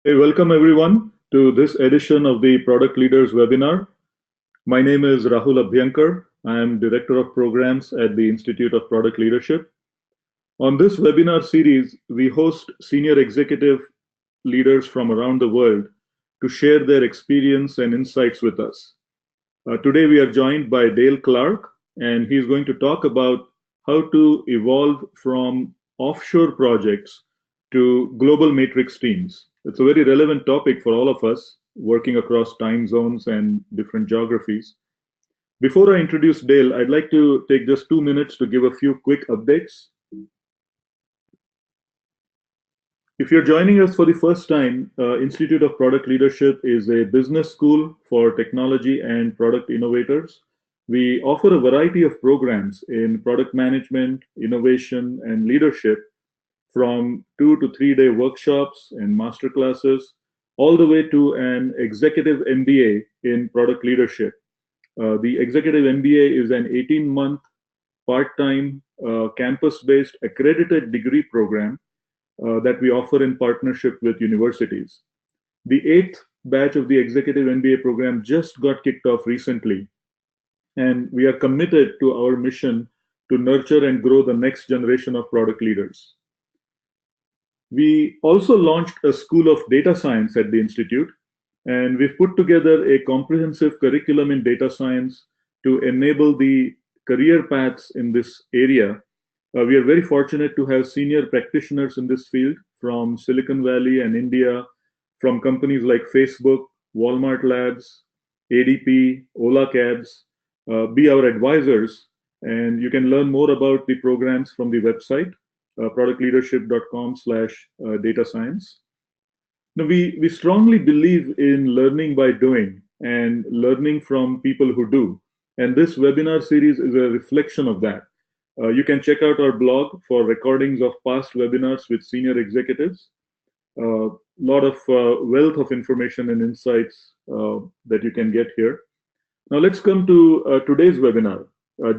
Hey, welcome everyone to this edition of the Product Leaders webinar. My name is Rahul Abhyankar. I am Director of Programs at the Institute of Product Leadership. On this webinar series, we host senior executive leaders from around the world to share their experience and insights with us. Today, we are joined by Dale Clark, and he's going to talk about how to evolve from offshore projects to global matrix teams. It's a very relevant topic for all of us working across time zones and different geographies. Before I introduce Dale, I'd like to take just 2 minutes to give a few quick updates. If you're joining us for the first time, Institute of Product Leadership is a business school for technology and product innovators. We offer a variety of programs in product management, innovation, and leadership, from 2 to 3 day workshops and master classes, all the way to an executive MBA in product leadership. The executive MBA is an 18-month part-time campus-based accredited degree program that we offer in partnership with universities. The 8th batch of the executive MBA program just got kicked off recently, and we are committed to our mission to nurture and grow the next generation of product leaders. We also launched a School of Data Science at the Institute, and we've put together a comprehensive curriculum in data science to enable the career paths in this area. We are very fortunate to have senior practitioners in this field from Silicon Valley and India, from companies like Facebook, Walmart Labs, ADP, Ola Cabs, be our advisors, and you can learn more about the programs from the website, productleadership.com/data science. Now, we strongly believe in learning by doing and learning from people who do. And this webinar series is a reflection of that. You can check out our blog for recordings of past webinars with senior executives. A lot of wealth of information and insights that you can get here. Now let's come to today's webinar.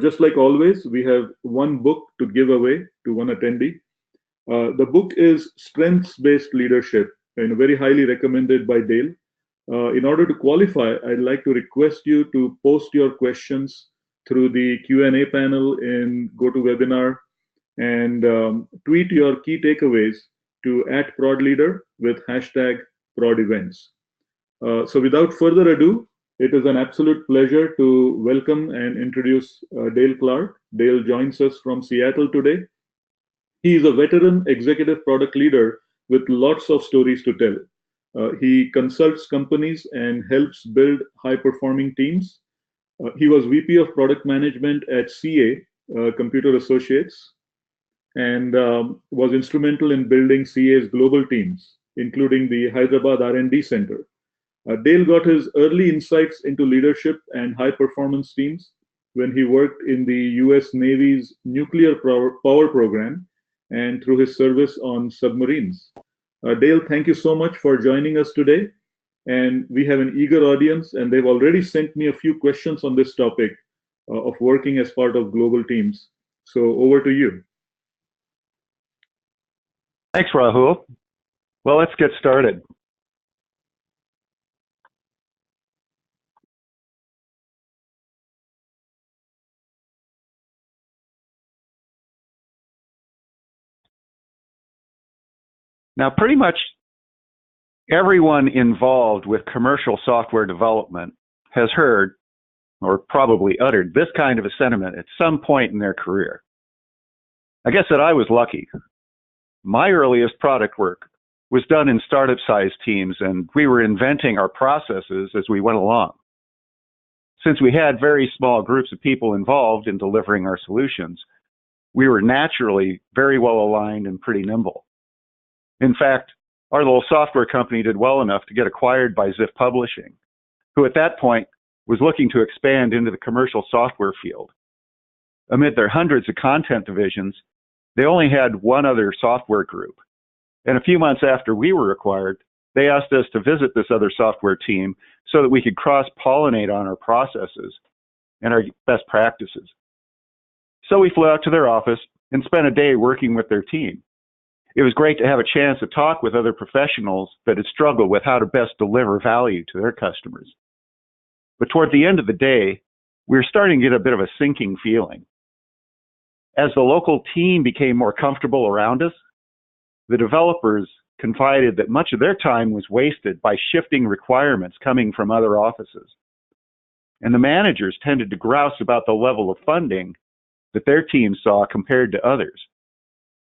Just like always, we have one book to give away to one attendee. The book is Strengths-Based Leadership, and very highly recommended by Dale. In order to qualify, I'd like to request you to post your questions through the Q&A panel in GoToWebinar, and tweet your key takeaways to @ProdLeader with #ProdEvents. So without further ado, it is an absolute pleasure to welcome and introduce Dale Clark. Dale joins us from Seattle today. He is a veteran executive product leader with lots of stories to tell. He consults companies and helps build high-performing teams. He was VP of Product Management at CA, Computer Associates, and was instrumental in building CA's global teams, including the Hyderabad R&D Center. Dale got his early insights into leadership and high-performance teams when he worked in the US Navy's nuclear power program and through his service on submarines. Dale, thank you so much for joining us today. And we have an eager audience, and they've already sent me a few questions on this topic of working as part of global teams. So over to you. Thanks, Rahul. Well, let's get started. Now, pretty much everyone involved with commercial software development has heard, or probably uttered, this kind of a sentiment at some point in their career. I guess that I was lucky. My earliest product work was done in startup-sized teams, and we were inventing our processes as we went along. Since we had very small groups of people involved in delivering our solutions, we were naturally very well aligned and pretty nimble. In fact, our little software company did well enough to get acquired by Ziff Publishing, who at that point was looking to expand into the commercial software field. Amid their hundreds of content divisions, they only had one other software group. And a few months after we were acquired, they asked us to visit this other software team so that we could cross-pollinate on our processes and our best practices. So we flew out to their office and spent a day working with their team. It was great to have a chance to talk with other professionals that had struggled with how to best deliver value to their customers. But toward the end of the day, we were starting to get a bit of a sinking feeling. As the local team became more comfortable around us, the developers confided that much of their time was wasted by shifting requirements coming from other offices. And the managers tended to grouse about the level of funding that their team saw compared to others.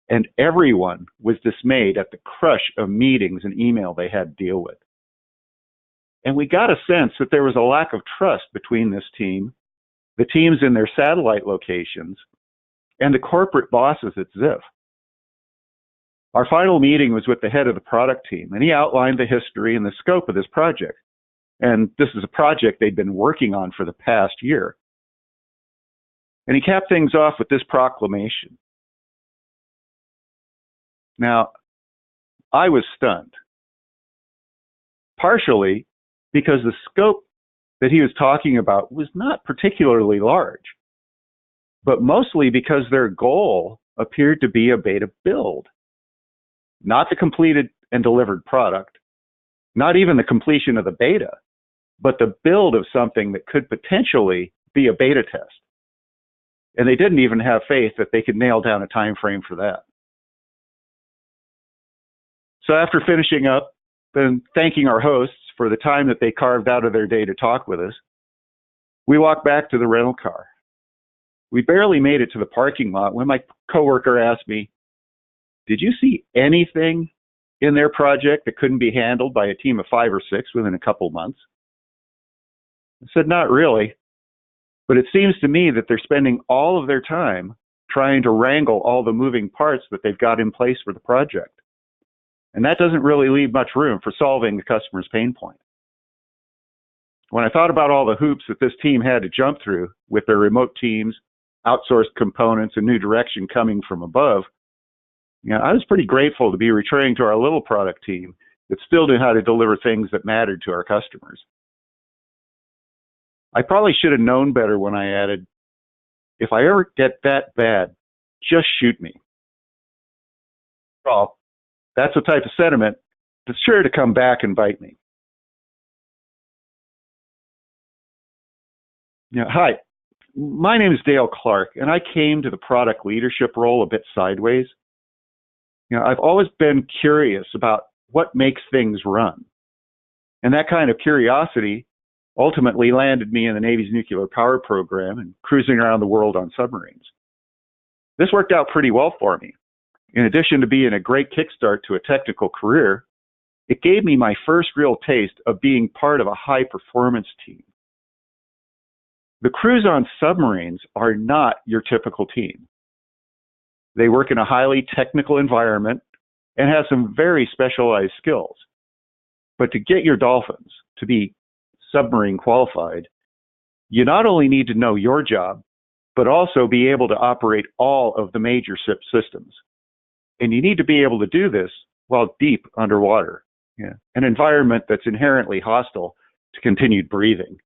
And everyone was dismayed at the crush of meetings and email they had to deal with. And we got a sense that there was a lack of trust between this team, the teams in their satellite locations, and the corporate bosses at Ziff. Our final meeting was with the head of the product team, and he outlined the history and the scope of this project. And this is a project they'd been working on for the past year. And he capped things off with this proclamation. Now, I was stunned, partially because the scope that he was talking about was not particularly large, but mostly because their goal appeared to be a beta build, not the completed and delivered product, not even the completion of the beta, but the build of something that could potentially be a beta test. And they didn't even have faith that they could nail down a time frame for that. So after finishing up and thanking our hosts for the time that they carved out of their day to talk with us, we walked back to the rental car. We barely made it to the parking lot when my coworker asked me, "Did you see anything in their project that couldn't be handled by a team of 5 or 6 within a couple months?" I said, "Not really, but it seems to me that they're spending all of their time trying to wrangle all the moving parts that they've got in place for the project. And that doesn't really leave much room for solving the customer's pain point." When I thought about all the hoops that this team had to jump through with their remote teams, outsourced components, and new direction coming from above, I was pretty grateful to be returning to our little product team that still knew how to deliver things that mattered to our customers. I probably should have known better when I added, "If I ever get that bad, just shoot me." Well, that's the type of sentiment that's sure to come back and bite me. Hi, my name is Dale Clark, and I came to the product leadership role a bit sideways. I've always been curious about what makes things run. And that kind of curiosity ultimately landed me in the Navy's nuclear power program and cruising around the world on submarines. This worked out pretty well for me. In addition to being a great kickstart to a technical career, it gave me my first real taste of being part of a high-performance team. The crews on submarines are not your typical team. They work in a highly technical environment and have some very specialized skills. But to get your dolphins to be submarine qualified, you not only need to know your job, but also be able to operate all of the major ship systems. And you need to be able to do this while deep underwater, an environment that's inherently hostile to continued breathing.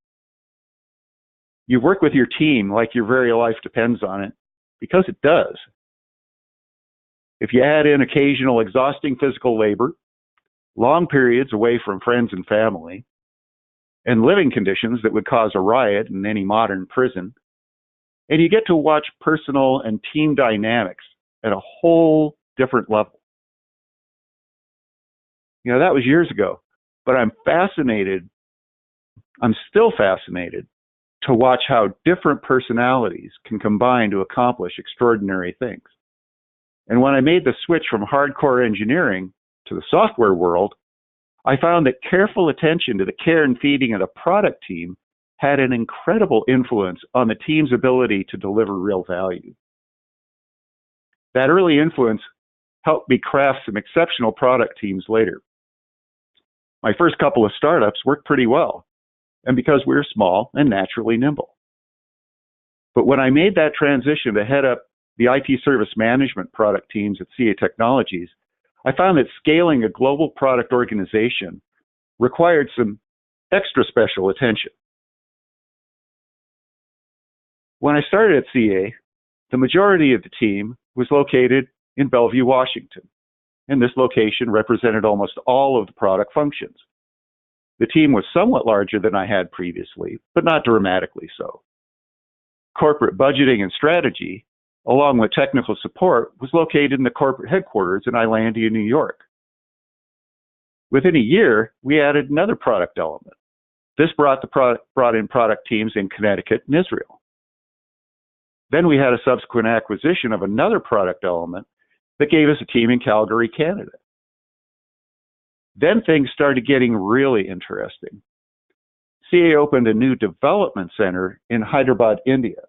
You work with your team like your very life depends on it, because it does. If you add in occasional exhausting physical labor, long periods away from friends and family, and living conditions that would cause a riot in any modern prison, and you get to watch personal and team dynamics at a whole different level. That was years ago, but I'm still fascinated to watch how different personalities can combine to accomplish extraordinary things. And when I made the switch from hardcore engineering to the software world, I found that careful attention to the care and feeding of the product team had an incredible influence on the team's ability to deliver real value. That early influence helped me craft some exceptional product teams later. My first couple of startups worked pretty well, and because we were small and naturally nimble. But when I made that transition to head up the IT service management product teams at CA Technologies, I found that scaling a global product organization required some extra special attention. When I started at CA, the majority of the team was located in Bellevue, Washington, and this location represented almost all of the product functions. The team was somewhat larger than I had previously, but not dramatically so. Corporate budgeting and strategy, along with technical support, was located in the corporate headquarters in Islandia, New York. Within a year, we added another product element. This brought in product teams in Connecticut and Israel. Then we had a subsequent acquisition of another product element that gave us a team in Calgary, Canada. Then things started getting really interesting. CA opened a new development center in Hyderabad, India.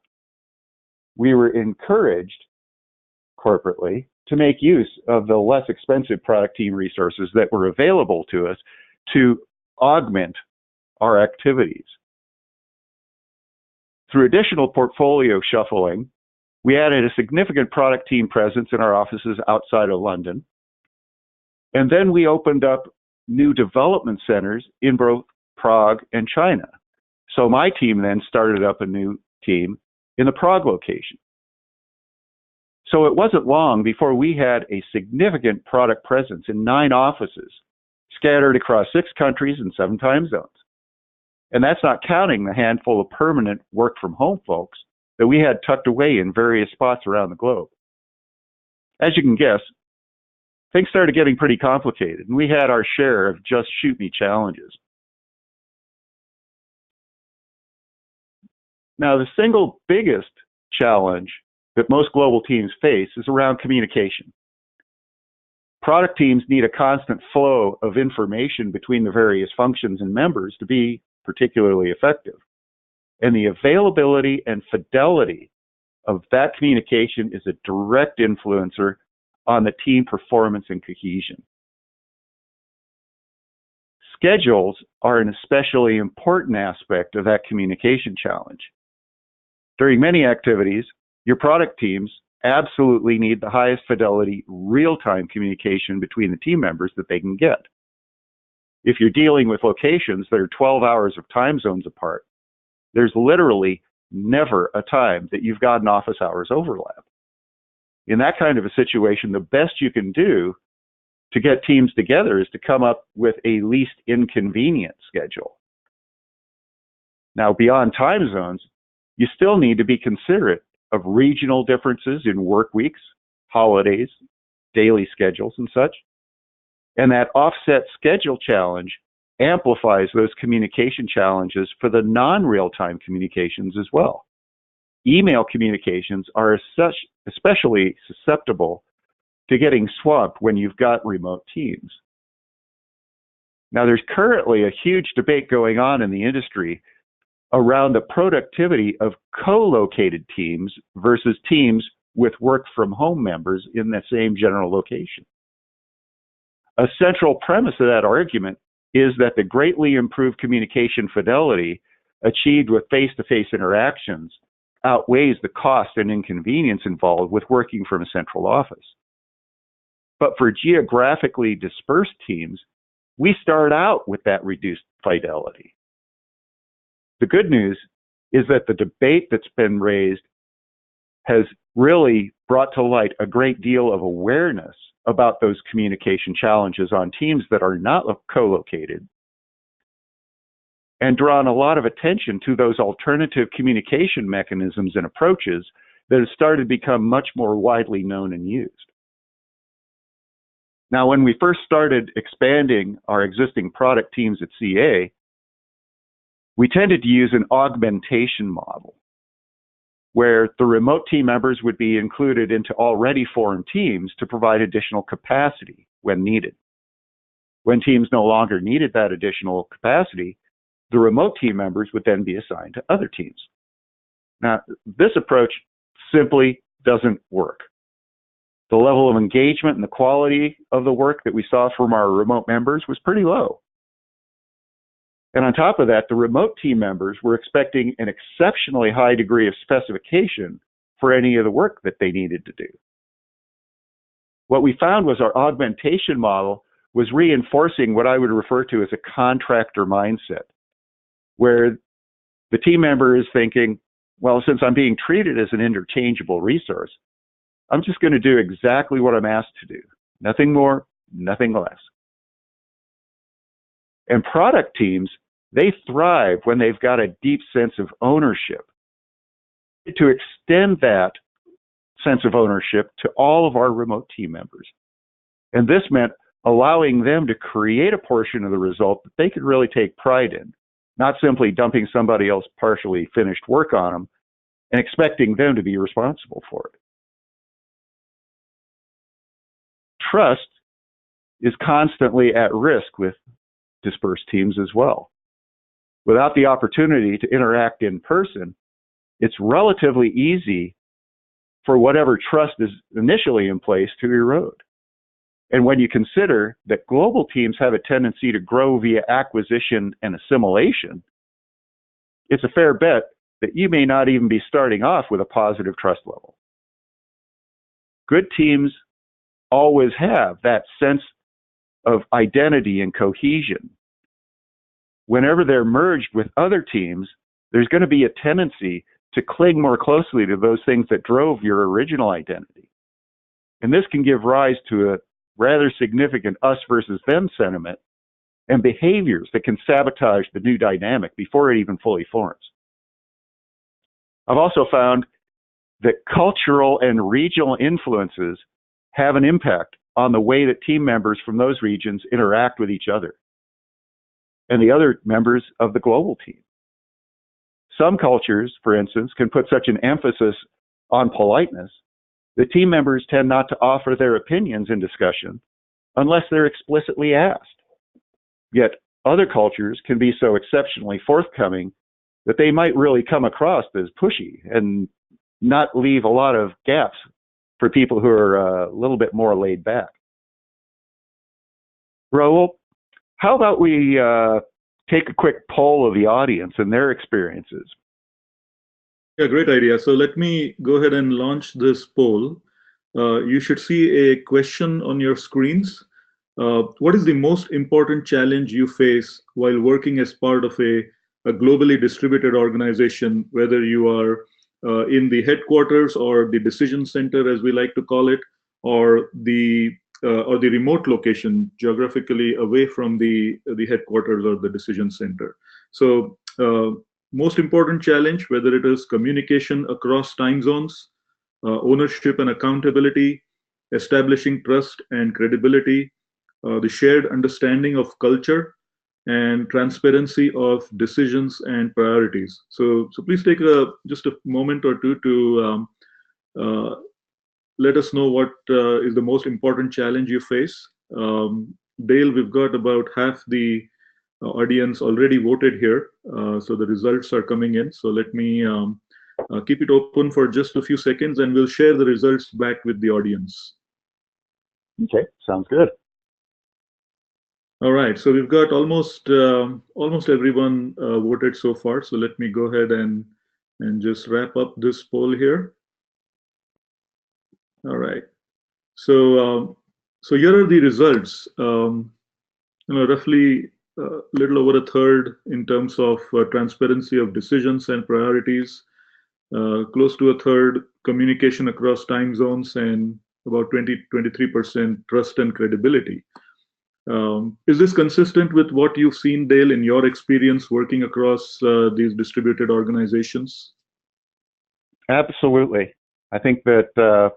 We were encouraged corporately to make use of the less expensive product team resources that were available to us to augment our activities. Through additional portfolio shuffling, we added a significant product team presence in our offices outside of London. And then we opened up new development centers in both Prague and China. So my team then started up a new team in the Prague location. So it wasn't long before we had a significant product presence in 9 offices, scattered across 6 countries and 7 time zones. And that's not counting the handful of permanent work from home folks that we had tucked away in various spots around the globe. As you can guess, things started getting pretty complicated, and we had our share of just shoot me challenges. Now, the single biggest challenge that most global teams face is around communication. Product teams need a constant flow of information between the various functions and members to be particularly effective. And the availability and fidelity of that communication is a direct influencer on the team performance and cohesion. Schedules are an especially important aspect of that communication challenge. During many activities, your product teams absolutely need the highest fidelity, real-time communication between the team members that they can get. If you're dealing with locations that are 12 hours of time zones apart, there's literally never a time that you've got an office hours overlap. In that kind of a situation, the best you can do to get teams together is to come up with a least inconvenient schedule. Now, beyond time zones, you still need to be considerate of regional differences in work weeks, holidays, daily schedules, and such. And that offset schedule challenge amplifies those communication challenges for the non-real-time communications as well. Email communications are especially susceptible to getting swamped when you've got remote teams. Now, there's currently a huge debate going on in the industry around the productivity of co-located teams versus teams with work-from-home members in the same general location. A central premise of that argument is that the greatly improved communication fidelity achieved with face-to-face interactions outweighs the cost and inconvenience involved with working from a central office. But for geographically dispersed teams, we start out with that reduced fidelity. The good news is that the debate that's been raised has really brought to light a great deal of awareness about those communication challenges on teams that are not co-located, and drawn a lot of attention to those alternative communication mechanisms and approaches that have started to become much more widely known and used. Now, when we first started expanding our existing product teams at CA, we tended to use an augmentation model, where the remote team members would be included into already formed teams to provide additional capacity when needed. When teams no longer needed that additional capacity, the remote team members would then be assigned to other teams. Now, this approach simply doesn't work. The level of engagement and the quality of the work that we saw from our remote members was pretty low. And on top of that, the remote team members were expecting an exceptionally high degree of specification for any of the work that they needed to do. What we found was our augmentation model was reinforcing what I would refer to as a contractor mindset, where the team member is thinking, well, since I'm being treated as an interchangeable resource, I'm just going to do exactly what I'm asked to do. Nothing more, nothing less. And product teams, they thrive when they've got a deep sense of ownership. To extend that sense of ownership to all of our remote team members. And this meant allowing them to create a portion of the result that they could really take pride in, not simply dumping somebody else's partially finished work on them and expecting them to be responsible for it. Trust is constantly at risk with dispersed teams as well. Without the opportunity to interact in person, it's relatively easy for whatever trust is initially in place to erode. And when you consider that global teams have a tendency to grow via acquisition and assimilation, it's a fair bet that you may not even be starting off with a positive trust level. Good teams always have that sense of identity and cohesion. Whenever they're merged with other teams, there's going to be a tendency to cling more closely to those things that drove your original identity. And this can give rise to a rather significant us versus them sentiment and behaviors that can sabotage the new dynamic before it even fully forms. I've also found that cultural and regional influences have an impact on the way that team members from those regions interact with each other and the other members of the global team. Some cultures, for instance, can put such an emphasis on politeness that team members tend not to offer their opinions in discussion unless they're explicitly asked. Yet other cultures can be so exceptionally forthcoming that they might really come across as pushy and not leave a lot of gaps for people who are a little bit more laid back. Raul, how about we take a quick poll of the audience and their experiences? Yeah, great idea. So let me go ahead and launch this poll. You should see a question on your screens. What is the most important challenge you face while working as part of a globally distributed organization, whether you are in the headquarters or the decision center, as we like to call it, or the remote location, geographically away from the headquarters or the decision center? So most important challenge, whether it is communication across time zones, ownership and accountability, establishing trust and credibility, the shared understanding of culture, and transparency of decisions and priorities. So please take just a moment or two to let us know what is the most important challenge you face. Dale, we've got about half the audience already voted here, so the results are coming in. So let me keep it open for just a few seconds, and we'll share the results back with the audience. Okay, sounds good. All right, so we've got almost everyone voted so far. So let me go ahead and just wrap up this poll here. All right, so here are the results. Roughly a little over a third in terms of transparency of decisions and priorities, close to a third communication across time zones, and about 23% trust and credibility. Is this consistent with what you've seen, Dale, in your experience working across these distributed organizations? Absolutely. I think that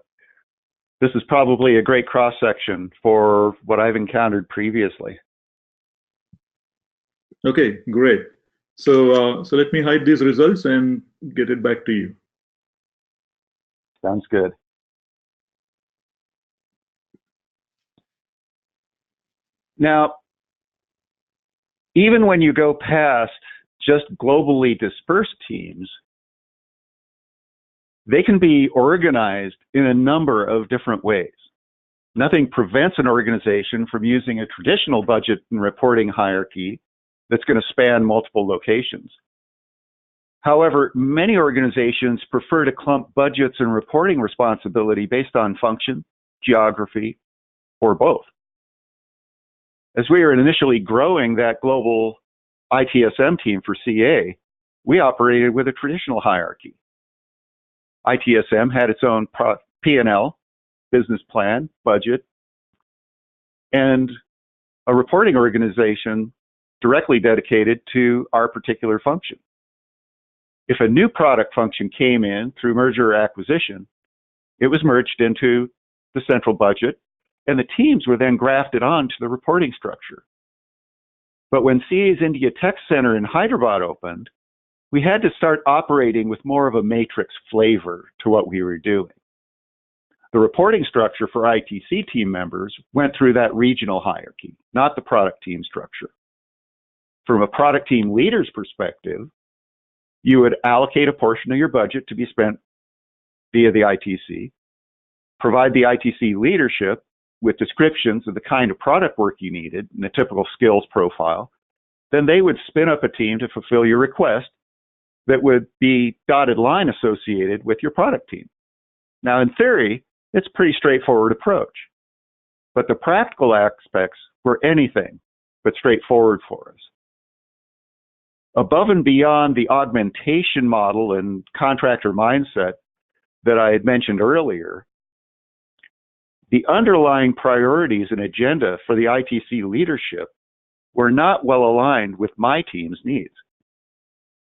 this is probably a great cross-section for what I've encountered previously. Okay, great. So let me hide these results and get it back to you. Sounds good. Now, even when you go past just globally dispersed teams, they can be organized in a number of different ways. Nothing prevents an organization from using a traditional budget and reporting hierarchy that's going to span multiple locations. However, many organizations prefer to clump budgets and reporting responsibility based on function, geography, or both. As we were initially growing that global ITSM team for CA, we operated with a traditional hierarchy. ITSM had its own P&L, business plan, budget, and a reporting organization directly dedicated to our particular function. If a new product function came in through merger or acquisition, it was merged into the central budget, and the teams were then grafted onto the reporting structure. But when CA's India Tech Center in Hyderabad opened, we had to start operating with more of a matrix flavor to what we were doing. The reporting structure for ITC team members went through that regional hierarchy, not the product team structure. From a product team leader's perspective, you would allocate a portion of your budget to be spent via the ITC, provide the ITC leadership with descriptions of the kind of product work you needed and the typical skills profile. Then they would spin up a team to fulfill your request that would be dotted line associated with your product team. Now, in theory, it's a pretty straightforward approach, but the practical aspects were anything but straightforward for us. Above and beyond the augmentation model and contractor mindset that I had mentioned earlier, the underlying priorities and agenda for the ITC leadership were not well aligned with my team's needs.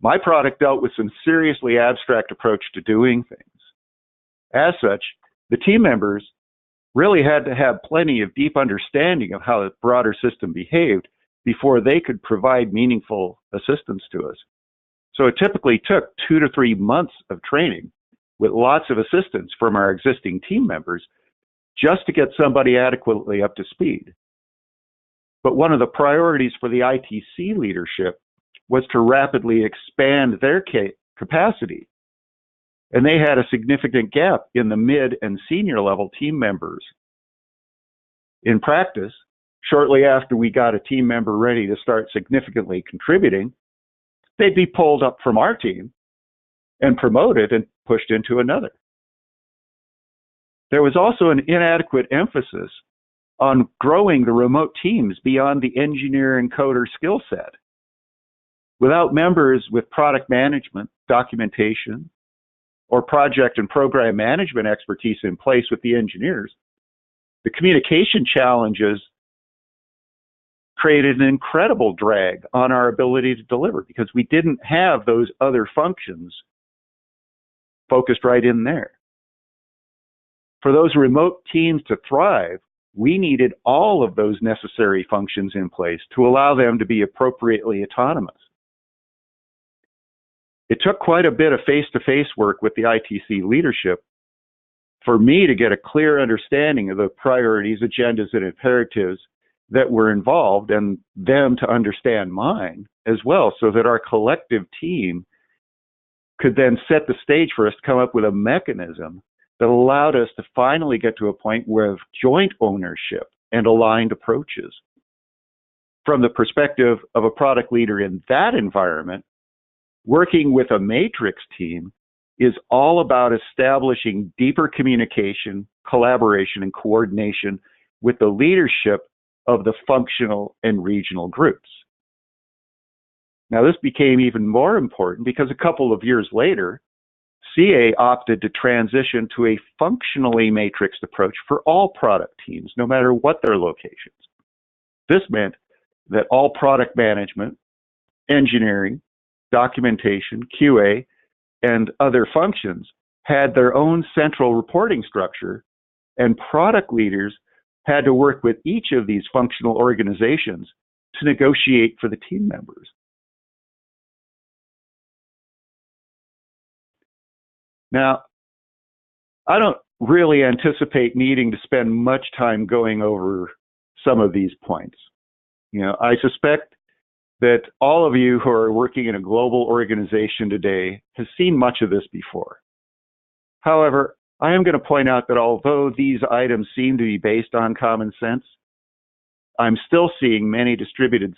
My product dealt with some seriously abstract approach to doing things. As such, the team members really had to have plenty of deep understanding of how the broader system behaved before they could provide meaningful assistance to us. So it typically took 2 to 3 months of training with lots of assistance from our existing team members just to get somebody adequately up to speed. But one of the priorities for the ITC leadership was to rapidly expand their capacity. And they had a significant gap in the mid and senior level team members. In practice, shortly after we got a team member ready to start significantly contributing, they'd be pulled up from our team and promoted and pushed into another. There was also an inadequate emphasis on growing the remote teams beyond the engineer and coder skill set. Without members with product management, documentation, or project and program management expertise in place with the engineers, the communication challenges created an incredible drag on our ability to deliver because we didn't have those other functions focused right in there. For those remote teams to thrive, we needed all of those necessary functions in place to allow them to be appropriately autonomous. It took quite a bit of face-to-face work with the ITC leadership for me to get a clear understanding of the priorities, agendas, and imperatives that were involved, and them to understand mine as well, so that our collective team could then set the stage for us to come up with a mechanism that allowed us to finally get to a point where of joint ownership and aligned approaches. From the perspective of a product leader in that environment, working with a matrix team is all about establishing deeper communication, collaboration, and coordination with the leadership of the functional and regional groups. Now, this became even more important because a couple of years later, CA opted to transition to a functionally matrixed approach for all product teams, no matter what their locations. This meant that all product management, engineering, documentation, QA, and other functions had their own central reporting structure, and product leaders had to work with each of these functional organizations to negotiate for the team members. Now, I don't really anticipate needing to spend much time going over some of these points. I suspect that all of you who are working in a global organization today has seen much of this before. However, I am going to point out that although these items seem to be based on common sense, I'm still seeing many distributed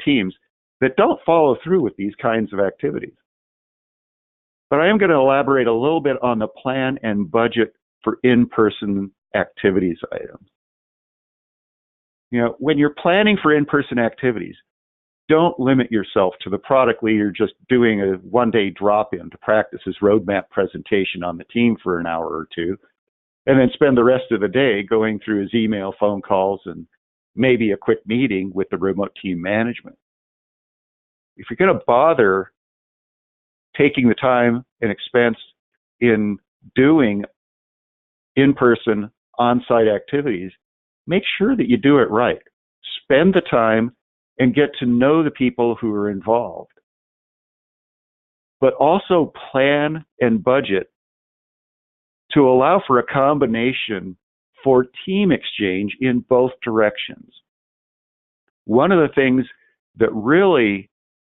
teams that don't follow through with these kinds of activities. But I am going to elaborate a little bit on the plan and budget for in-person activities items. When you're planning for in-person activities, don't limit yourself to the product leader just doing a one-day drop-in to practice his roadmap presentation on the team for an hour or two. and then spend the rest of the day going through his email, phone calls, and maybe a quick meeting with the remote team management. If you're going to bother taking the time and expense in doing in-person, on-site activities, make sure that you do it right. Spend the time and get to know the people who are involved. But also plan and budget to allow for a combination for team exchange in both directions. One of the things that really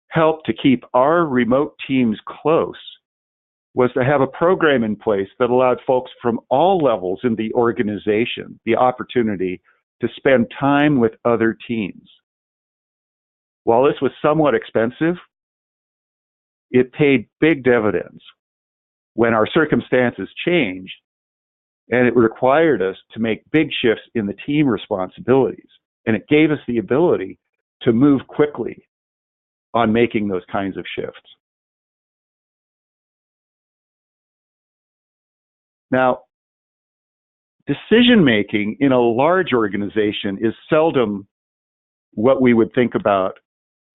helped to keep our remote teams close was to have a program in place that allowed folks from all levels in the organization the opportunity to spend time with other teams. While this was somewhat expensive, it paid big dividends when our circumstances changed, and it required us to make big shifts in the team responsibilities. And it gave us the ability to move quickly on making those kinds of shifts. Now, decision-making in a large organization is seldom what we would think about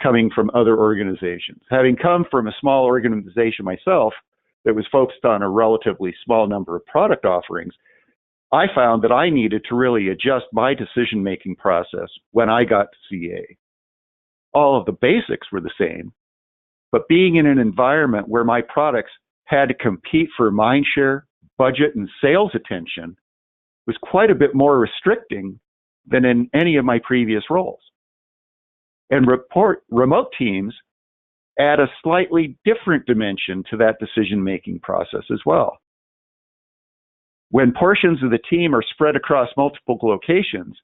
coming from other organizations. Having come from a small organization myself that was focused on a relatively small number of product offerings, I found that I needed to really adjust my decision-making process when I got to CA. All of the basics were the same, but being in an environment where my products had to compete for mind share, budget, and sales attention was quite a bit more restricting than in any of my previous roles. And remote teams add a slightly different dimension to that decision-making process as well. When portions of the team are spread across multiple locations,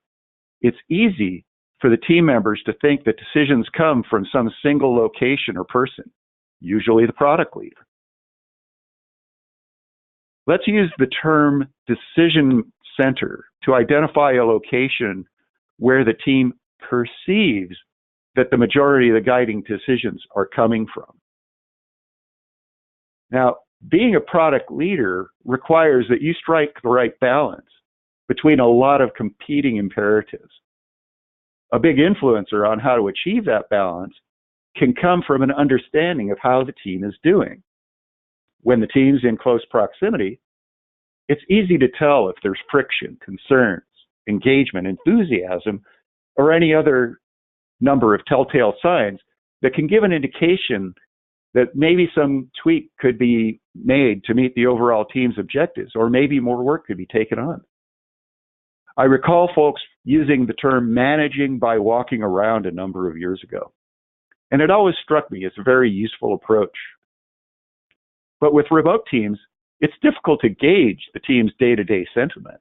it's easy for the team members to think that decisions come from some single location or person, usually the product leader. Let's use the term decision center to identify a location where the team perceives that the majority of the guiding decisions are coming from. Now, being a product leader requires that you strike the right balance between a lot of competing imperatives. A big influencer on how to achieve that balance can come from an understanding of how the team is doing. When the team's in close proximity, it's easy to tell if there's friction, concerns, engagement, enthusiasm, or any other number of telltale signs that can give an indication that maybe some tweak could be made to meet the overall team's objectives, or maybe more work could be taken on. I recall folks using the term managing by walking around a number of years ago, and it always struck me as a very useful approach. But with remote teams, it's difficult to gauge the team's day-to-day sentiment,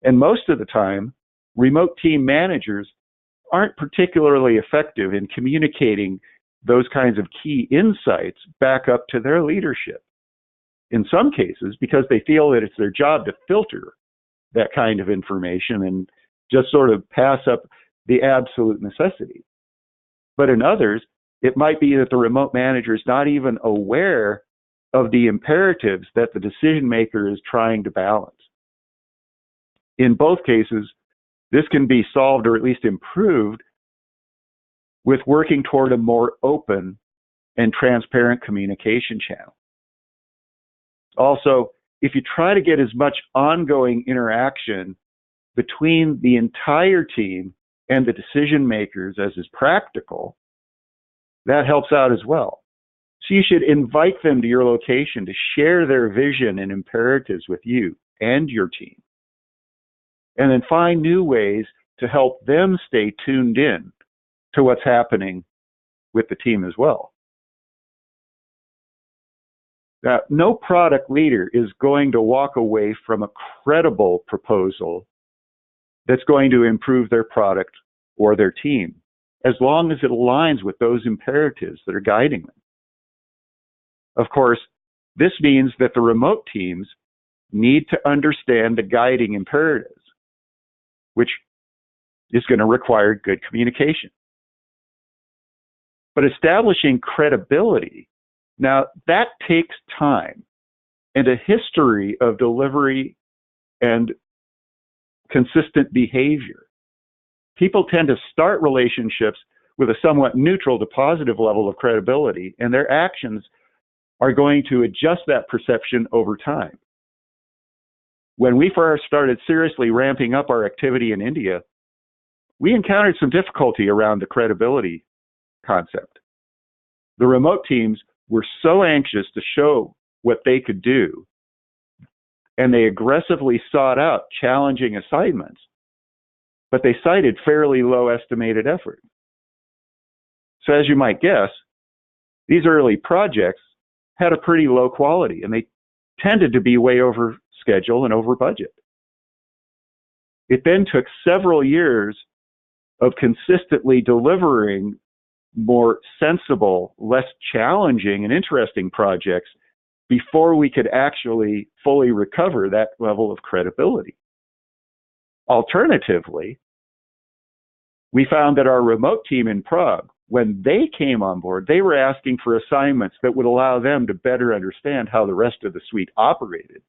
and most of the time, remote team managers aren't particularly effective in communicating those kinds of key insights back up to their leadership. In some cases, because they feel that it's their job to filter that kind of information and just sort of pass up the absolute necessity. But in others, it might be that the remote manager is not even aware of the imperatives that the decision maker is trying to balance. In both cases, this can be solved or at least improved with working toward a more open and transparent communication channel. Also, if you try to get as much ongoing interaction between the entire team and the decision makers as is practical, that helps out as well. So you should invite them to your location to share their vision and imperatives with you and your team. And then find new ways to help them stay tuned in to what's happening with the team as well. Now, no product leader is going to walk away from a credible proposal that's going to improve their product or their team, as long as it aligns with those imperatives that are guiding them. Of course, this means that the remote teams need to understand the guiding imperatives, which is going to require good communication. But establishing credibility, now that takes time and a history of delivery and consistent behavior. People tend to start relationships with a somewhat neutral to positive level of credibility, and their actions are going to adjust that perception over time. When we first started seriously ramping up our activity in India, we encountered some difficulty around the credibility concept. The remote teams were so anxious to show what they could do, and they aggressively sought out challenging assignments, but they cited fairly low estimated effort. So as you might guess, these early projects had a pretty low quality, and they tended to be way over schedule and over budget. It then took several years of consistently delivering more sensible, less challenging and interesting projects before we could actually fully recover that level of credibility. Alternatively, we found that our remote team in Prague, when they came on board, they were asking for assignments that would allow them to better understand how the rest of the suite operated.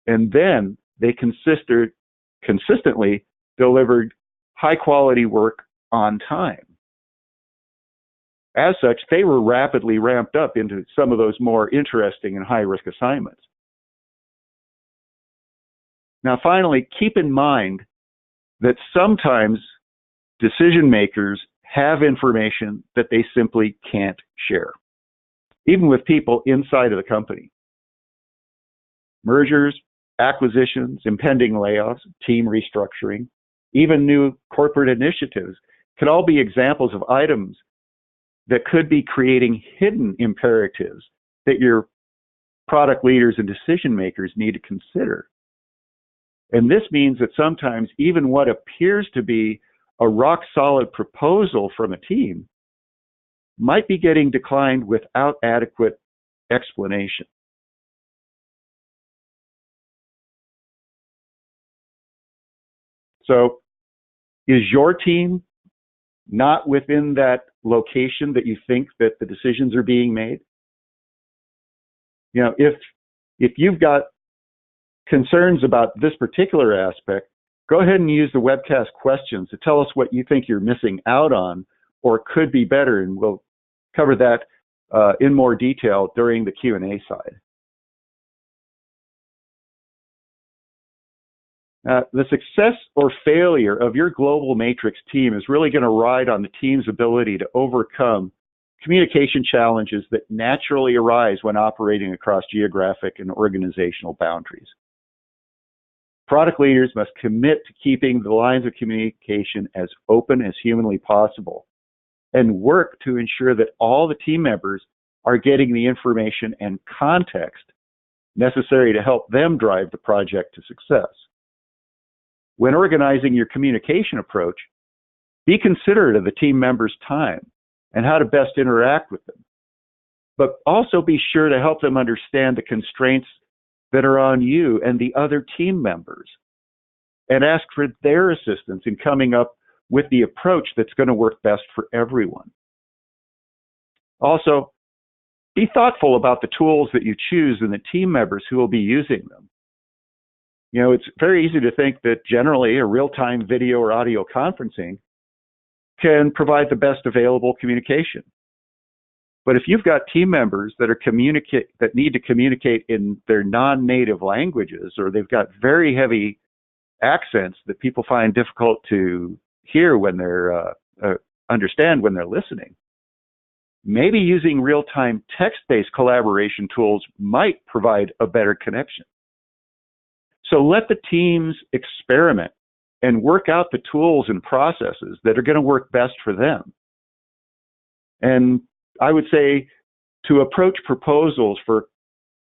And then they consistently delivered high quality work on time. As such, they were rapidly ramped up into some of those more interesting and high risk assignments. Now, finally, keep in mind that sometimes decision makers have information that they simply can't share, even with people inside of the company. Mergers, acquisitions, impending layoffs, team restructuring, even new corporate initiatives can all be examples of items that could be creating hidden imperatives that your product leaders and decision makers need to consider. And this means that sometimes even what appears to be a rock-solid proposal from a team might be getting declined without adequate explanation. So, is your team not within that location that you think that the decisions are being made? You know, if you've got concerns about this particular aspect, go ahead and use the webcast questions to tell us what you think you're missing out on or could be better, and we'll cover that in more detail during the Q&A side. The success or failure of your global matrix team is really going to ride on the team's ability to overcome communication challenges that naturally arise when operating across geographic and organizational boundaries. Product leaders must commit to keeping the lines of communication as open as humanly possible and work to ensure that all the team members are getting the information and context necessary to help them drive the project to success. When organizing your communication approach, be considerate of the team members' time and how to best interact with them, but also be sure to help them understand the constraints that are on you and the other team members, and ask for their assistance in coming up with the approach that's going to work best for everyone. Also, be thoughtful about the tools that you choose and the team members who will be using them. You know, it's very easy to think that generally a real-time video or audio conferencing can provide the best available communication. But if you've got team members that need to communicate in their non-native languages, or they've got very heavy accents that people find difficult to hear when they're understand when they're listening, maybe using real-time text-based collaboration tools might provide a better connection. So let the teams experiment and work out the tools and processes that are going to work best for them. And I would say to approach proposals for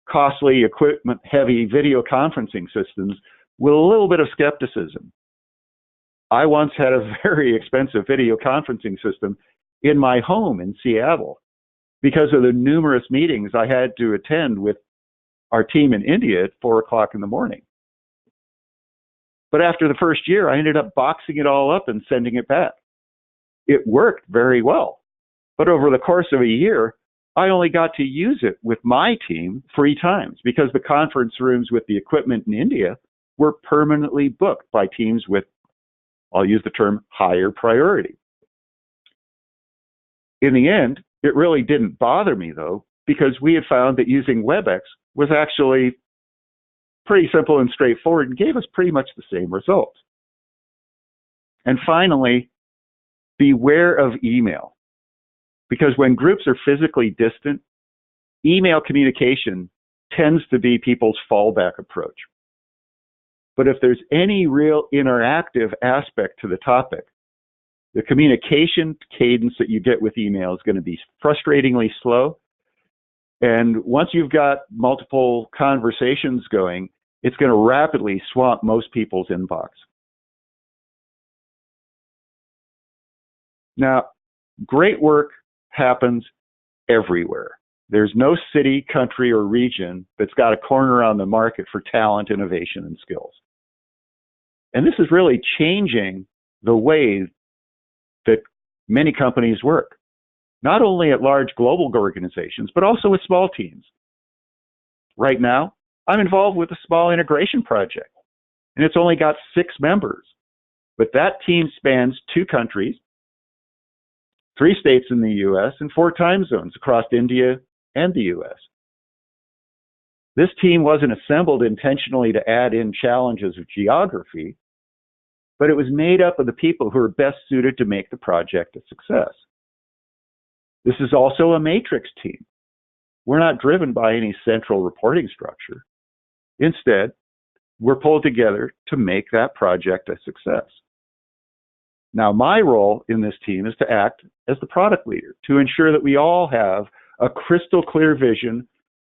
costly, equipment-heavy video conferencing systems with a little bit of skepticism. I once had a very expensive video conferencing system in my home in Seattle because of the numerous meetings I had to attend with our team in India at 4 o'clock in the morning. But after the first year, I ended up boxing it all up and sending it back. It worked very well. But over the course of a year, I only got to use it with my team 3 times because the conference rooms with the equipment in India were permanently booked by teams with, I'll use the term, higher priority. In the end, it really didn't bother me, though, because we had found that using WebEx was actually pretty simple and straightforward and gave us pretty much the same results. And finally, beware of email, because when groups are physically distant, email communication tends to be people's fallback approach. But if there's any real interactive aspect to the topic, the communication cadence that you get with email is going to be frustratingly slow. And once you've got multiple conversations going, it's going to rapidly swamp most people's inbox. Now, great work happens everywhere. There's no city, country, or region that's got a corner on the market for talent, innovation, and skills. And this is really changing the way that many companies work, not only at large global organizations, but also with small teams. Right now, I'm involved with a small integration project, and it's only got 6 members. But that team spans 2 countries, 3 states in the US, and 4 time zones across India and the US. This team wasn't assembled intentionally to add in challenges of geography, but it was made up of the people who are best suited to make the project a success. This is also a matrix team. We're not driven by any central reporting structure. Instead, we're pulled together to make that project a success. Now, my role in this team is to act as the product leader, to ensure that we all have a crystal clear vision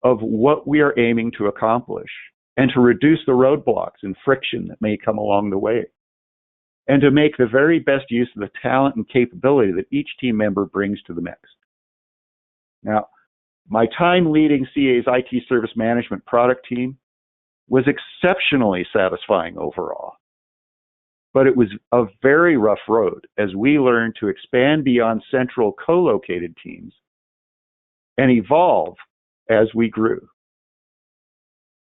of what we are aiming to accomplish, and to reduce the roadblocks and friction that may come along the way, and to make the very best use of the talent and capability that each team member brings to the mix. Now, my time leading CA's IT service management product team was exceptionally satisfying overall. But it was a very rough road as we learned to expand beyond central co-located teams and evolve as we grew.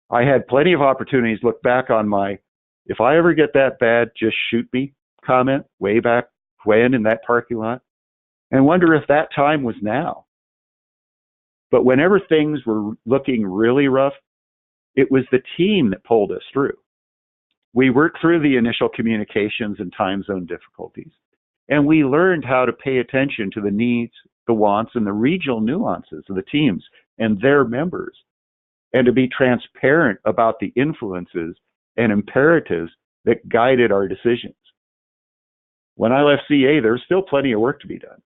I had plenty of opportunities to look back on my, if I ever get that bad, just shoot me comment way back when in that parking lot, and wonder if that time was now. But whenever things were looking really rough, it was the team that pulled us through. We worked through the initial communications and time zone difficulties, and we learned how to pay attention to the needs, the wants, and the regional nuances of the teams and their members, and to be transparent about the influences and imperatives that guided our decisions. When I left CA, there was still plenty of work to be done,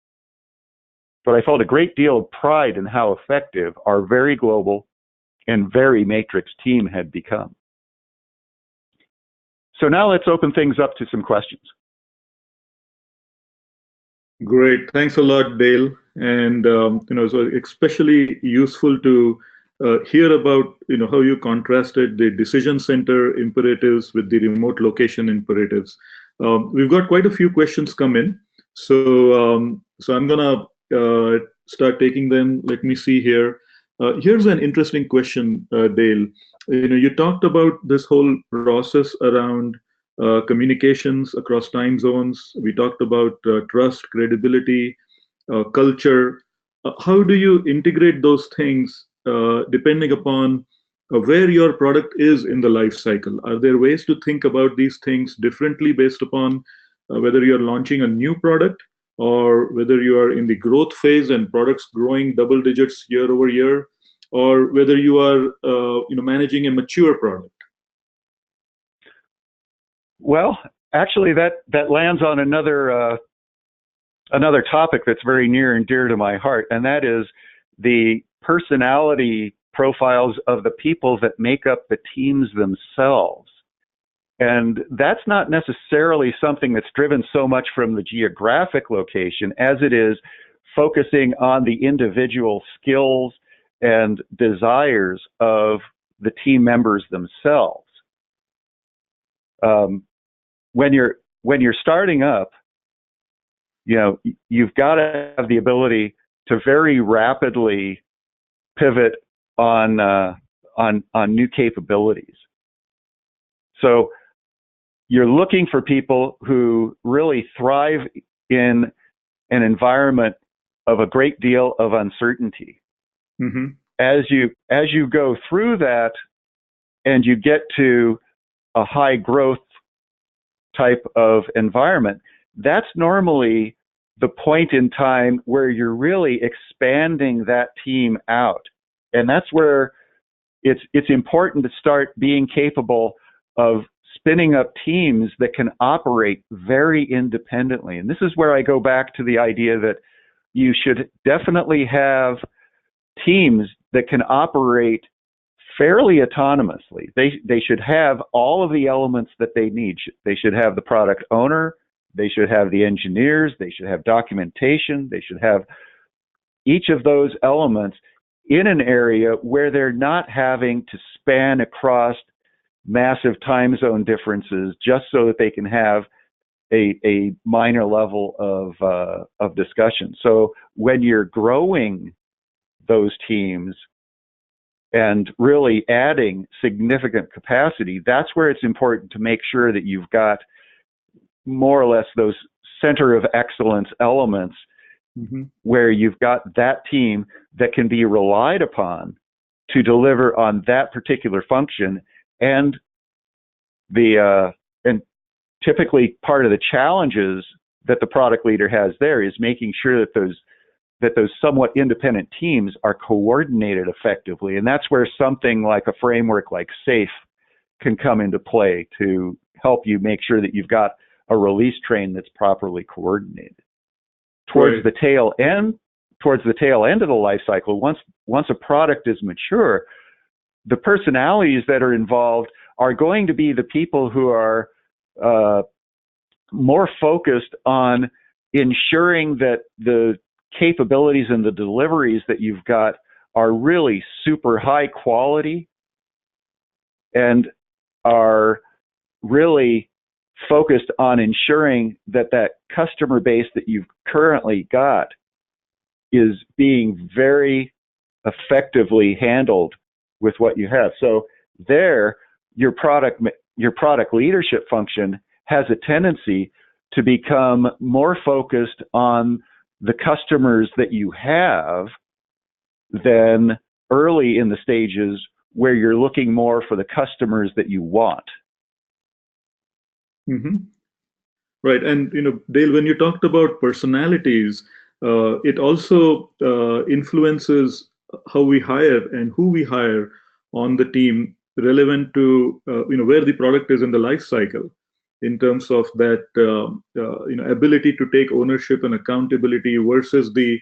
but I felt a great deal of pride in how effective our very global and very matrix team had become. So now let's open things up to some questions. Great, thanks a lot, Dale. And so especially useful to hear about how you contrasted the decision center imperatives with the remote location imperatives. We've got quite a few questions come in, so I'm gonna start taking them. Let me see here. Here's an interesting question, Dale. You talked about this whole process around communications across time zones. We talked about trust, credibility, culture. How do you integrate those things depending upon where your product is in the life cycle? Are there ways to think about these things differently based upon whether you're launching a new product or whether you are in the growth phase and products growing double digits year over year, or whether you are managing a mature product? Well, actually, that lands on another topic that's very near and dear to my heart, and that is the personality profiles of the people that make up the teams themselves. And that's not necessarily something that's driven so much from the geographic location as it is focusing on the individual skills and desires of the team members themselves. When you're starting up, you've got to have the ability to very rapidly pivot on new capabilities. So you're looking for people who really thrive in an environment of a great deal of uncertainty. Mm-hmm. As you go through that and you get to a high growth type of environment, that's normally the point in time where you're really expanding that team out. And that's where it's important to start being capable of spinning up teams that can operate very independently. And this is where I go back to the idea that you should definitely have teams that can operate fairly autonomously. They should have all of the elements that they need. They should have the product owner, they should have the engineers, they should have documentation, they should have each of those elements in an area where they're not having to span across massive time zone differences just so that they can have a minor level of discussion. So when you're growing those teams and really adding significant capacity, that's where it's important to make sure that you've got more or less those center of excellence elements, mm-hmm. where you've got that team that can be relied upon to deliver on that particular function. And and typically part of the challenges that the product leader has there is making sure that those somewhat independent teams are coordinated effectively. And that's where something like a framework like SAFe can come into play to help you make sure that you've got a release train that's properly coordinated. Towards the tail end of the life cycle, once a product is mature, the personalities that are involved are going to be the people who are more focused on ensuring that the capabilities and the deliveries that you've got are really super high quality and are really focused on ensuring that that customer base that you've currently got is being very effectively handled with what you have. So there, your product leadership function has a tendency to become more focused on the customers that you have than early in the stages where you're looking more for the customers that you want. Mm-hmm. Right. And, Dale, when you talked about personalities, it also influences how we hire and who we hire on the team relevant to, where the product is in the life cycle in terms of that, ability to take ownership and accountability versus the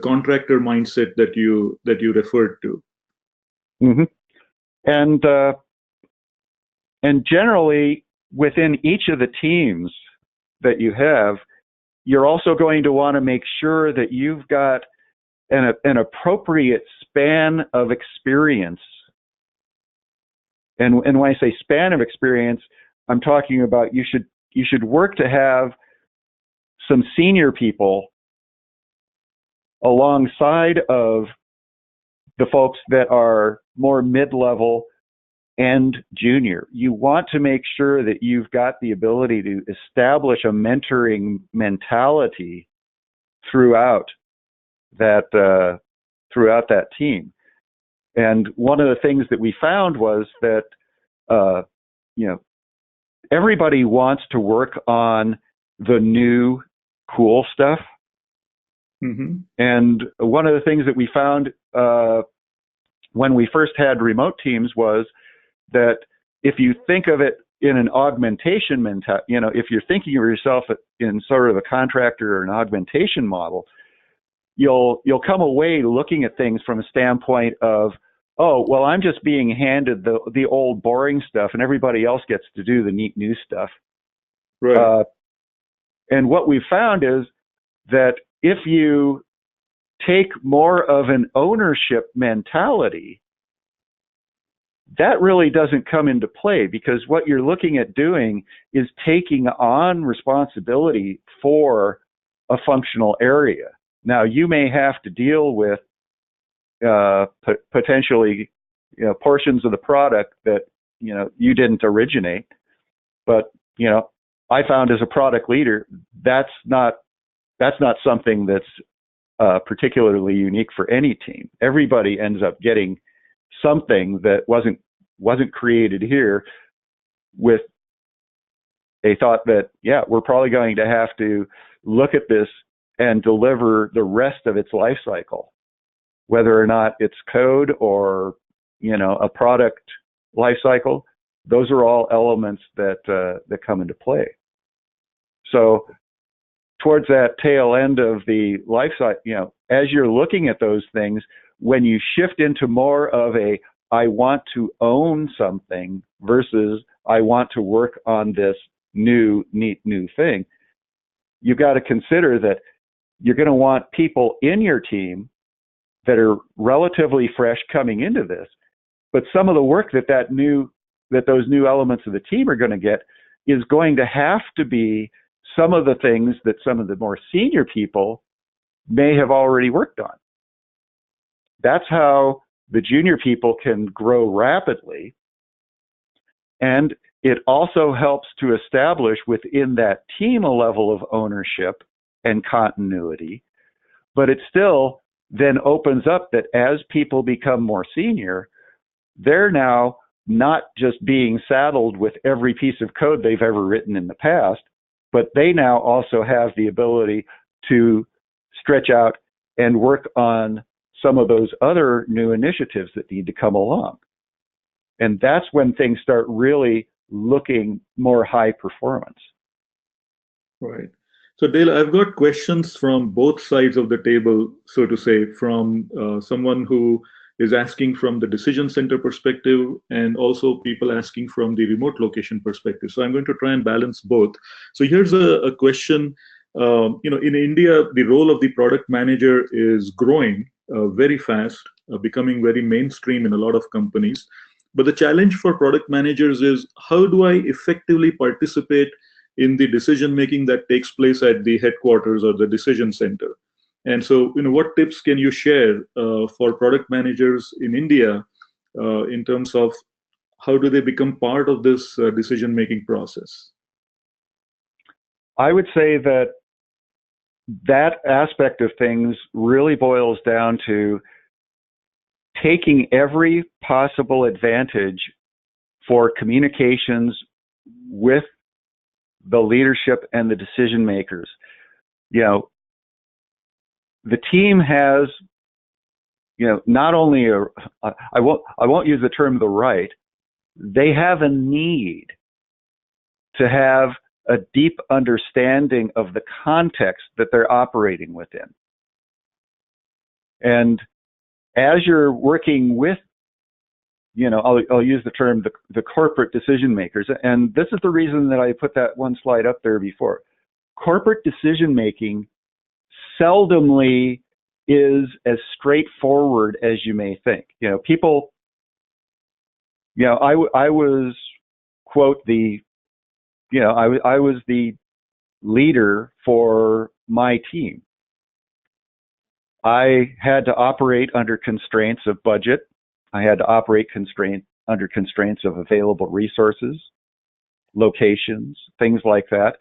contractor mindset that you referred to. Mm-hmm. And generally, within each of the teams that you have, you're also going to want to make sure that you've got an appropriate span of experience. And when I say span of experience, I'm talking about you should work to have some senior people alongside of the folks that are more mid-level and junior. You want to make sure that you've got the ability to establish a mentoring mentality throughout that team. And one of the things that we found was that everybody wants to work on the new cool stuff. Mm-hmm. And one of the things that we found when we first had remote teams was that if you think of it in an augmentation mentality, if you're thinking of yourself in sort of a contractor or an augmentation model, you'll come away looking at things from a standpoint of, oh, well, I'm just being handed the old boring stuff and everybody else gets to do the neat new stuff. Right. And what we found is that if you take more of an ownership mentality, that really doesn't come into play, because what you're looking at doing is taking on responsibility for a functional area. Now, you may have to deal with potentially portions of the product that you didn't originate. But, I found as a product leader, that's not something that's particularly unique for any team. Everybody ends up getting something that wasn't created here with a thought that, we're probably going to have to look at this and deliver the rest of its life cycle, whether or not it's code or, a product life cycle. Those are all elements that come into play. So towards that tail end of the life cycle, as you're looking at those things, when you shift into more of a, I want to own something versus I want to work on this neat new thing, you've got to consider that you're going to want people in your team that are relatively fresh coming into this, but some of the work that those new elements of the team are going to get is going to have to be some of the things that some of the more senior people may have already worked on. That's how the junior people can grow rapidly. And it also helps to establish within that team a level of ownership and continuity. But it still then opens up that as people become more senior, they're now not just being saddled with every piece of code they've ever written in the past, but they now also have the ability to stretch out and work on some of those other new initiatives that need to come along. And that's when things start really looking more high performance. Right. So Dale, I've got questions from both sides of the table, so to say, from someone who is asking from the decision center perspective and also people asking from the remote location perspective. So I'm going to try and balance both. So here's a question. In India, the role of the product manager is growing very fast, becoming very mainstream in a lot of companies. But the challenge for product managers is, how do I effectively participate in the decision making that takes place at the headquarters or the decision center? And so, what tips can you share for product managers in India in terms of how do they become part of this decision making process? I would say that aspect of things really boils down to taking every possible advantage for communications with the leadership and the decision makers. The team has, not only I won't use the term the right, they have a need to have a deep understanding of the context that they're operating within. And as you're working with, I'll use the term the corporate decision makers, and this is the reason that I put that one slide up there before. Corporate decision making seldomly is as straightforward as you may think. People, I was, quote, I was the leader for my team. I had to operate under constraints of budget. I had to operate under constraints of available resources, locations, things like that.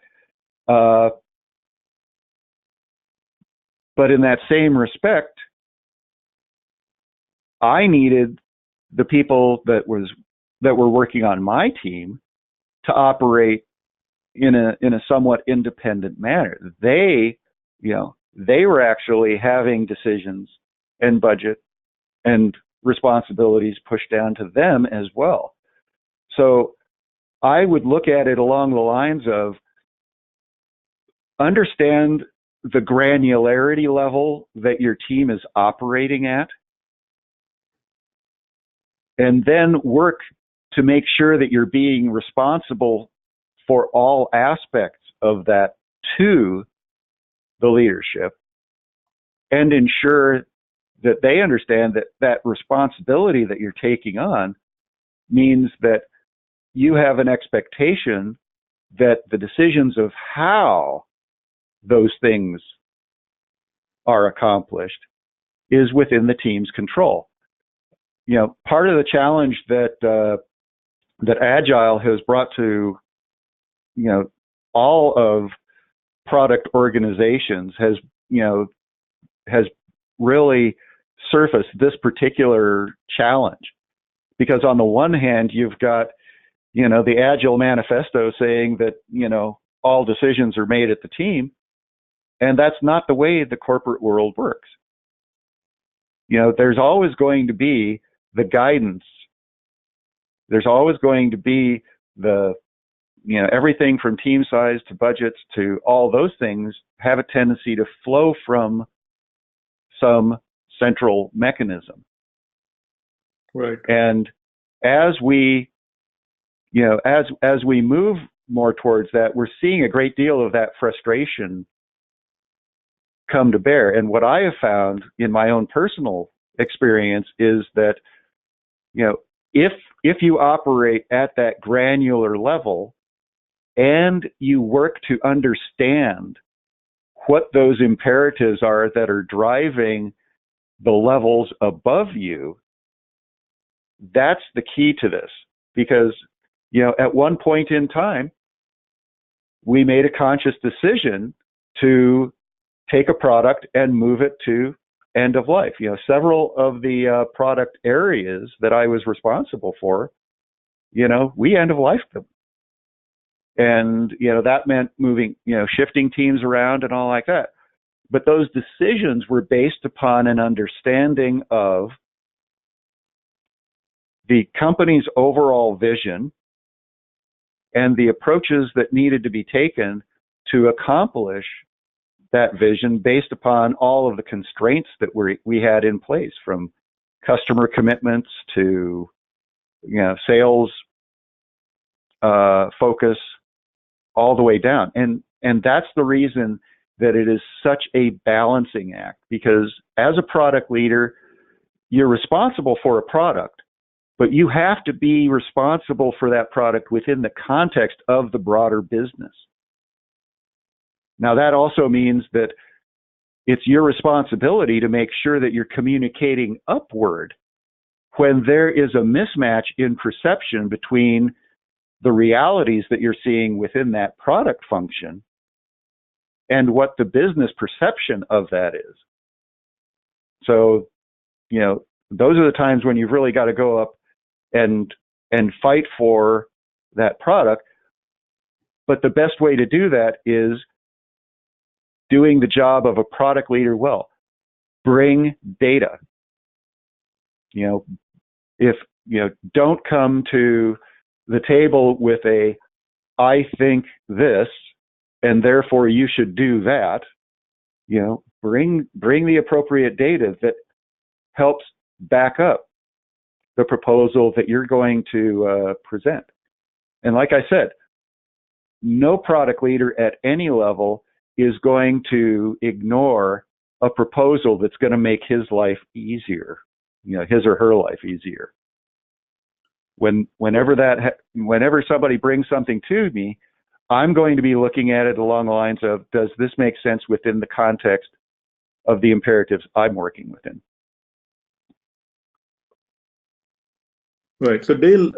But in that same respect, I needed the people that were working on my team to operate in a somewhat independent manner. They were actually having decisions and budget and responsibilities pushed down to them as well. So I would look at it along the lines of understand the granularity level that your team is operating at, and then work to make sure that you're being responsible for all aspects of that to the leadership, and ensure that they understand that responsibility that you're taking on means that you have an expectation that the decisions of how those things are accomplished is within the team's control. Part of the challenge that that Agile has brought to, all of product organizations has really surfaced this particular challenge. Because on the one hand, you've got, the Agile manifesto saying that, all decisions are made at the team. And that's not the way the corporate world works. There's always going to be the guidance. There's always going to be the, everything from team size to budgets to all those things have a tendency to flow from some central mechanism. Right. And as we, as we move more towards that, we're seeing a great deal of that frustration come to bear. And what I have found in my own personal experience is that, if you operate at that granular level and you work to understand what those imperatives are that are driving the levels above you, that's the key to this. Because, at one point in time, we made a conscious decision to take a product and move it to end of life. Several of the product areas that I was responsible for, we end of life them. And, that meant moving, shifting teams around and all like that. But those decisions were based upon an understanding of the company's overall vision and the approaches that needed to be taken to accomplish that vision based upon all of the constraints that we had in place, from customer commitments to, sales focus, all the way down. And that's the reason that it is such a balancing act, because as a product leader, you're responsible for a product, but you have to be responsible for that product within the context of the broader business. Now, that also means that it's your responsibility to make sure that you're communicating upward when there is a mismatch in perception between the realities that you're seeing within that product function and what the business perception of that is. So, those are the times when you've really got to go up and fight for that product. But the best way to do that is doing the job of a product leader well. Bring data. Don't come to the table with a, I think this, and therefore you should do that. Bring the appropriate data that helps back up the proposal that you're going to present. And like I said, no product leader at any level is going to ignore a proposal that's going to make his life easier, his or her life easier. Whenever somebody brings something to me, I'm going to be looking at it along the lines of, does this make sense within the context of the imperatives I'm working within? Right. So Dale,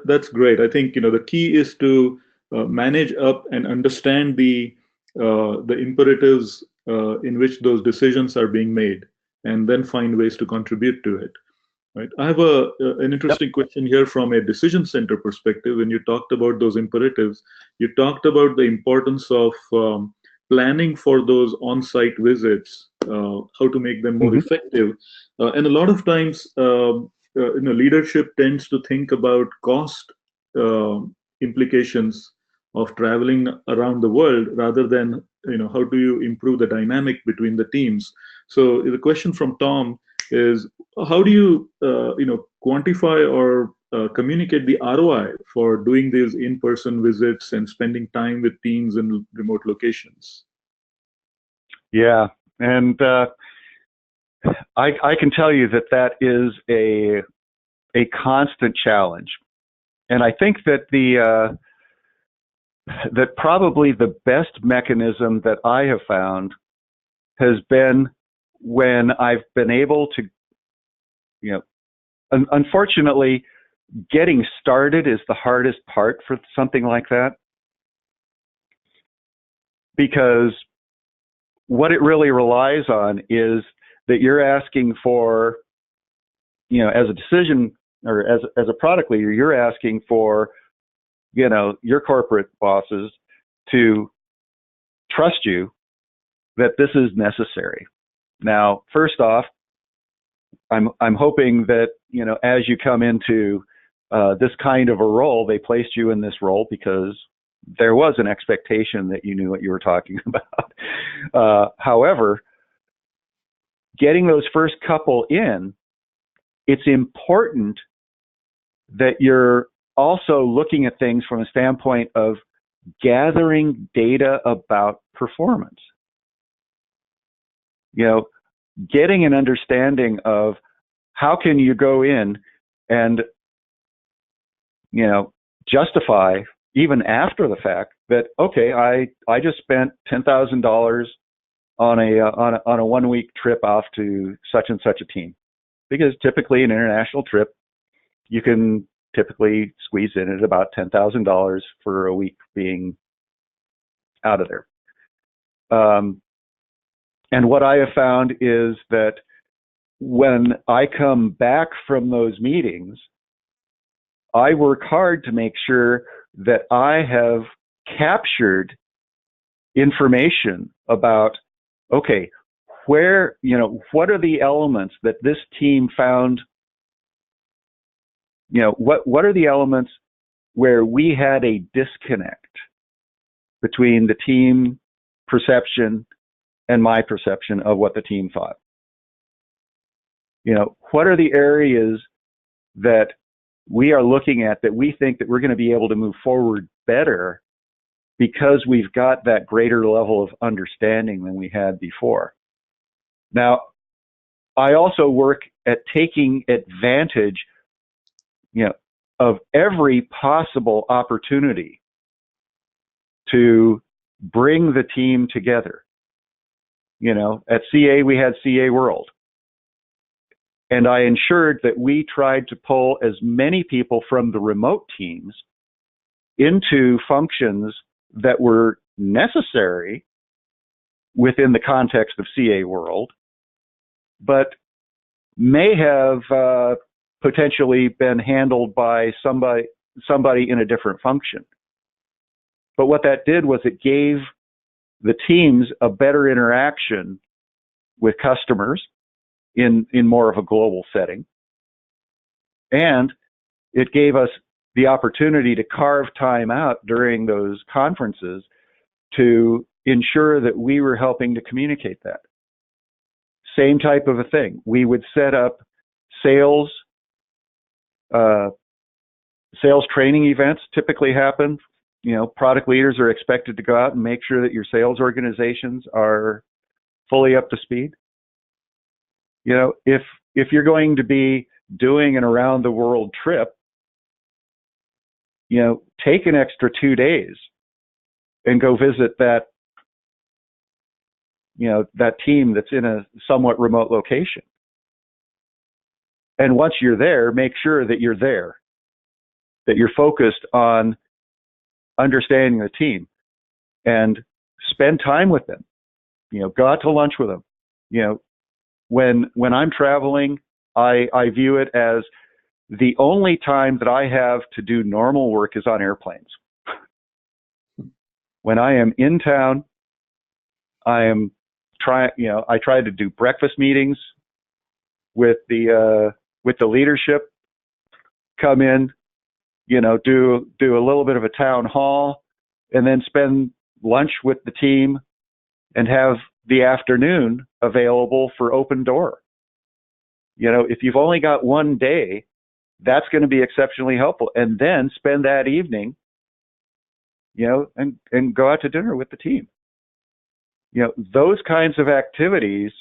that's great. I think the key is to manage up and understand the imperatives in which those decisions are being made, and then find ways to contribute to it. Right. I have an interesting question here from a decision center perspective. When you talked about those imperatives, you talked about the importance of planning for those on-site visits, how to make them more effective, and a lot of times, leadership tends to think about cost implications of traveling around the world rather than how do you improve the dynamic between the teams. So the question from Tom is, how do you quantify or communicate the ROI for doing these in-person visits and spending time with teams in remote locations? Yeah, and I can tell you that is a constant challenge, and I think that that probably the best mechanism that I have found has been when I've been able to, unfortunately, getting started is the hardest part for something like that, because what it really relies on is that you're asking for, as a decision or as a product leader, you're asking for, your corporate bosses to trust you that this is necessary. Now, first off, I'm hoping that, as you come into this kind of a role, they placed you in this role because there was an expectation that you knew what you were talking about. However, getting those first couple in, it's important that you're also looking at things from a standpoint of gathering data about performance. Getting an understanding of how can you go in and, justify even after the fact that, okay, I just spent $10,000 on a 1 week trip off to such and such a team, because typically an international trip, you can typically squeeze in at about $10,000 for a week being out of there. And what I have found is that when I come back from those meetings, I work hard to make sure that I have captured information about, okay, what are the elements that this team found, what are the elements where we had a disconnect between the team perception and my perception of what the team thought? What are the areas that we are looking at that we think that we're going to be able to move forward better because we've got that greater level of understanding than we had before? Now, I also work at taking advantage, of every possible opportunity to bring the team together. At CA, we had CA World. And I ensured that we tried to pull as many people from the remote teams into functions that were necessary within the context of CA World, but may have potentially been handled by somebody in a different function. But what that did was it gave the teams a better interaction with customers in more of a global setting. And it gave us the opportunity to carve time out during those conferences to ensure that we were helping to communicate that. Same type of a thing. We would set up sales training events typically happen. Product leaders are expected to go out and make sure that your sales organizations are fully up to speed. If you're going to be doing an around the world trip, take an extra 2 days and go visit that team that's in a somewhat remote location. And once you're there, make sure that you're there, that you're focused on understanding the team, and spend time with them. Go out to lunch with them. When I'm traveling, I view it as the only time that I have to do normal work is on airplanes. When I am in town, I try to do breakfast meetings with the leadership, come in, do a little bit of a town hall, and then spend lunch with the team and have the afternoon available for open door. If you've only got 1 day, that's going to be exceptionally helpful. And then spend that evening, and go out to dinner with the team. Those kinds of activities,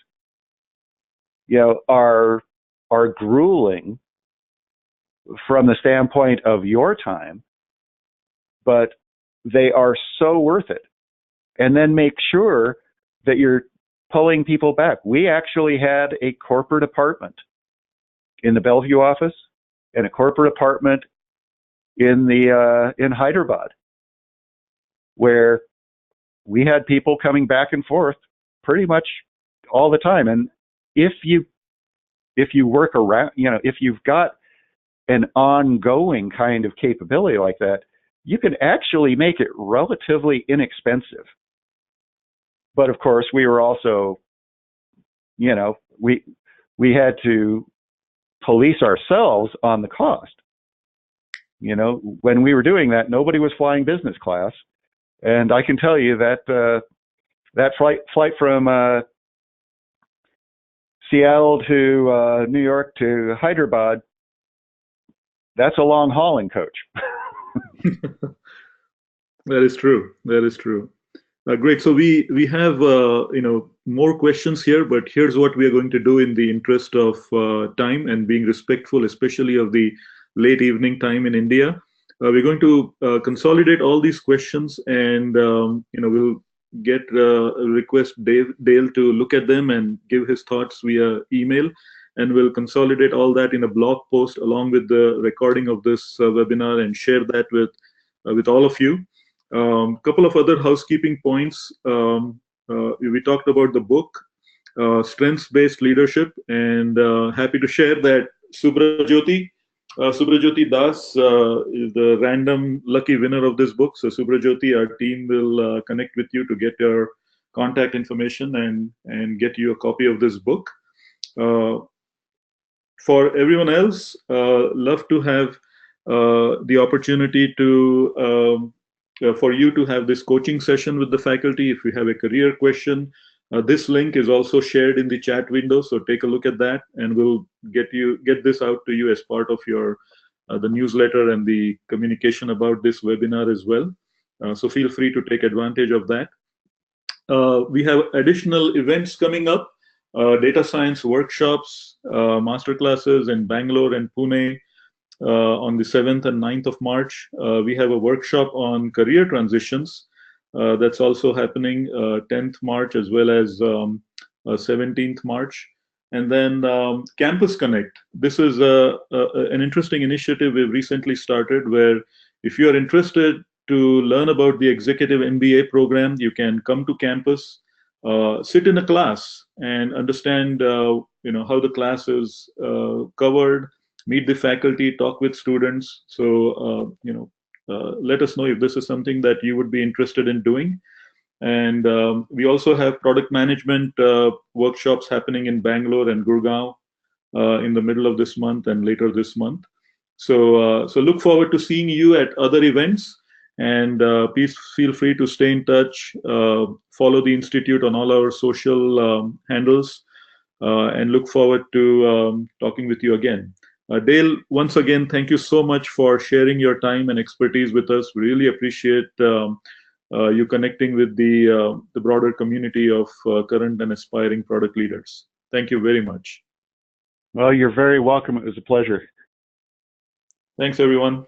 are grueling from the standpoint of your time, but they are so worth it. And then make sure that you're pulling people back. We actually had a corporate apartment in the Bellevue office in a corporate apartment in Hyderabad, where we had people coming back and forth pretty much all the time. And if you work around, if you've got an ongoing kind of capability like that, you can actually make it relatively inexpensive. But of course, we were also, we had to police ourselves on the cost. When we were doing that, nobody was flying business class, and I can tell you that that flight from Seattle to New York to Hyderabad, that's a long haul in coach. That is true. That is true. Great. So we have more questions here, but here's what we are going to do in the interest of time and being respectful, especially of the late evening time in India. We're going to consolidate all these questions, and we'll get request Dale to look at them and give his thoughts via email, and we'll consolidate all that in a blog post along with the recording of this webinar and share that with all of you. Couple of other housekeeping points. We talked about the book, Strengths-Based Leadership, and happy to share that Subrajyoti Das is the random lucky winner of this book. So Subrajyoti, our team will connect with you to get your contact information and get you a copy of this book. For everyone else, love to have the opportunity to for you to have this coaching session with the faculty. If you have a career question, this link is also shared in the chat window, so take a look at that, and we'll get this out to you as part of your the newsletter and the communication about this webinar as well. So feel free to take advantage of that. We have additional events coming up, data science workshops, masterclasses in Bangalore and Pune. On the 7th and 9th of March, we have a workshop on career transitions that's also happening 10th March as well as 17th March. And then Campus Connect. This is an interesting initiative we've recently started, where if you are interested to learn about the executive MBA program, you can come to campus, sit in a class and understand how the class is covered, meet the faculty, talk with students. So, let us know if this is something that you would be interested in doing. And we also have product management workshops happening in Bangalore and Gurgaon in the middle of this month and later this month. So look forward to seeing you at other events. And please feel free to stay in touch, follow the Institute on all our social handles, and look forward to talking with you again. Dale, once again, thank you so much for sharing your time and expertise with us. Really appreciate you connecting with the broader community of current and aspiring product leaders. Thank you very much. Well, you're very welcome. It was a pleasure. Thanks, everyone.